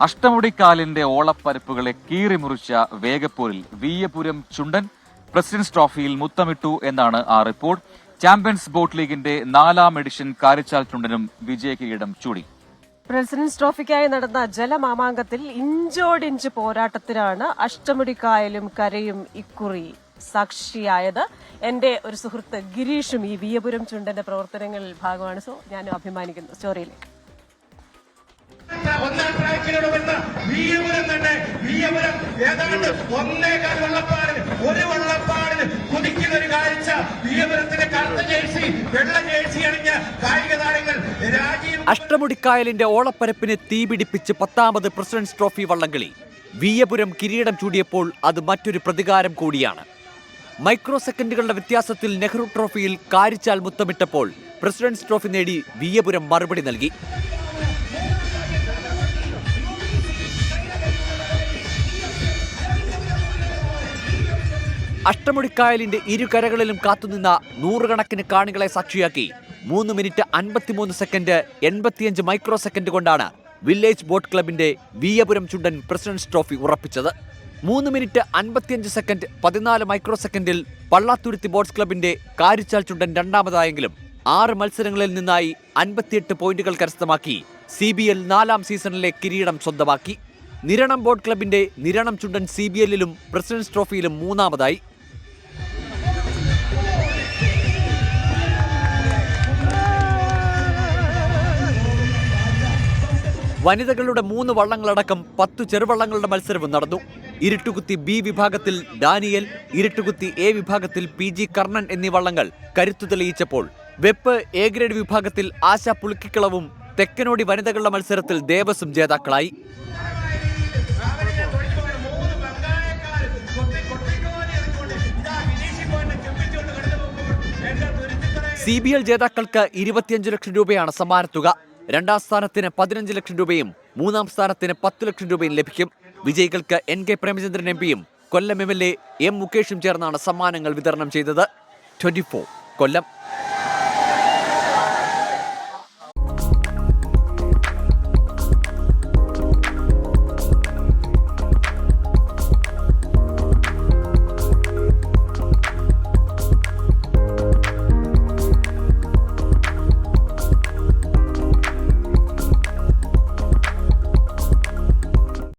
അഷ്ടമുടിക്കാലിന്റെ ഓളപ്പരപ്പുകളെ കീറിമുറിച്ച വേഗപ്പോരിൽ വിയ്യപുരം ചുണ്ടൻ president's ട്രോഫിയിൽ മുത്തമിട്ടു എന്നാണ് ആ റിപ്പോർട്ട്. ചാമ്പ്യൻസ് ബോട്ട് ലീഗിന്റെ 4ാം എഡിഷൻ കാരിച്ചാൽ ചുണ്ടനും വിജയകിരീടം ചൂടി. പ്രസിഡന്റ്സ് ട്രോഫിക്കായി നടന്ന ജലമാമാങ്കത്തിൽ ഇഞ്ചോടിഞ്ച് പോരാട്ടത്തിനാണ് അഷ്ടമുടിക്കായലും കരയും ഇക്കുറി സാക്ഷിയായത്. എന്റെ ഒരു സുഹൃത്ത് ഗിരീഷും ഈ വിയ്യപുരം ചുണ്ടന്റെ പ്രവർത്തനങ്ങളിൽ ഭാഗമാണ്. സോ ഞാൻ അഭിമാനിക്കുന്നു. സ്റ്റോറിയിലേക്ക്. ഒന്നാം ട്രാക്കിലൂടെ വരുന്ന വിയ്യപുരം തന്നെ വിയ്യപുരം ഏതാണ്ട് 1.25 വള്ളപ്പാടിന് ഒരു വള്ളപ്പാടിന് കുതിക്കുന്ന ഒരു കാഴ്ച. വിയ്യപുരത്തിന്റെ കറുത്ത ജേഴ്സി വെള്ള ജേഴ്സി അണിഞ്ഞ കായിക താരങ്ങൾ രാജീവ്. അഷ്ടമുടിക്കായലിന്റെ ഓളപ്പരപ്പിന് തീപിടിപ്പിച്ച് 10ാമത് പ്രസിഡന്റ്സ് ട്രോഫി വള്ളംകളി. വിയ്യപുരം കിരീടം ചൂടിയപ്പോൾ അത് മറ്റൊരു പ്രതികാരം കൂടിയാണ്. മൈക്രോ സെക്കൻഡുകളുടെ വ്യത്യാസത്തിൽ നെഹ്റു ട്രോഫിയിൽ കാരിച്ചാൽ മുത്തമിട്ടപ്പോൾ പ്രസിഡന്റ്സ് ട്രോഫി നേടി വിയ്യപുരം മറുപടി നൽകി. അഷ്ടമുടിക്കായലിന്റെ ഇരുകരകളിലും കാത്തുനിന്ന നൂറുകണക്കിന് കാണികളെ സാക്ഷിയാക്കി 3 മിനിറ്റ് 53 സെക്കൻഡ് 85 മൈക്രോ സെക്കൻഡ് കൊണ്ടാണ് വില്ലേജ് ബോട്ട് ക്ലബിന്റെ വിയ്യപുരം ചുണ്ടൻ പ്രസിഡന്റ്സ് ട്രോഫി ഉറപ്പിച്ചത്. 3 മിനിറ്റ് 55 സെക്കൻഡ് 14 മൈക്രോ സെക്കൻഡിൽ പള്ളാത്തുരുത്തി ബോട്ട്സ് ക്ലബിന്റെ കാരിച്ചാൽ ചുണ്ടൻ രണ്ടാമതായെങ്കിലും 6 മത്സരങ്ങളിൽ നിന്നായി 58 പോയിന്റുകൾ കരസ്ഥമാക്കി CBL 4ാം സീസണിലെ കിരീടം സ്വന്തമാക്കി. നിരണം ബോട്ട് ക്ലബിന്റെ നിരണം ചുണ്ടൻ CBLലും പ്രസിഡന്റ്സ് ട്രോഫിയിലും 3ാമതായി. വനിതകളുടെ 3 വള്ളങ്ങളടക്കം 10 ചെറുവള്ളങ്ങളുടെ മത്സരവും നടന്നു. ഇരുട്ടുകുത്തി B വിഭാഗത്തിൽ ഡാനിയൽ, ഇരുട്ടുകുത്തി A വിഭാഗത്തിൽ PG കർണൻ എന്നീ വള്ളങ്ങൾ കരുത്തു തെളിയിച്ചപ്പോൾ വെപ്പ് A ഗ്രേഡ് വിഭാഗത്തിൽ ആശ പുളിക്കിക്കളവും തെക്കനോടി വനിതകളുടെ മത്സരത്തിൽ ദേവസും ജേതാക്കളായി. CBL ജേതാക്കൾക്ക് 25 ലക്ഷം രൂപയാണ് സമ്മാനത്തുക. 2ാം സ്ഥാനത്തിന് 15 ലക്ഷം രൂപയും 3ാം സ്ഥാനത്തിന് 10 ലക്ഷം രൂപയും ലഭിക്കും. വിജയികൾക്ക് NK പ്രേമചന്ദ്രൻ MP കൊല്ലം MLA M മുകേഷും ചേർന്നാണ് സമ്മാനങ്ങൾ വിതരണം ചെയ്തത്. 24 കൊല്ലം.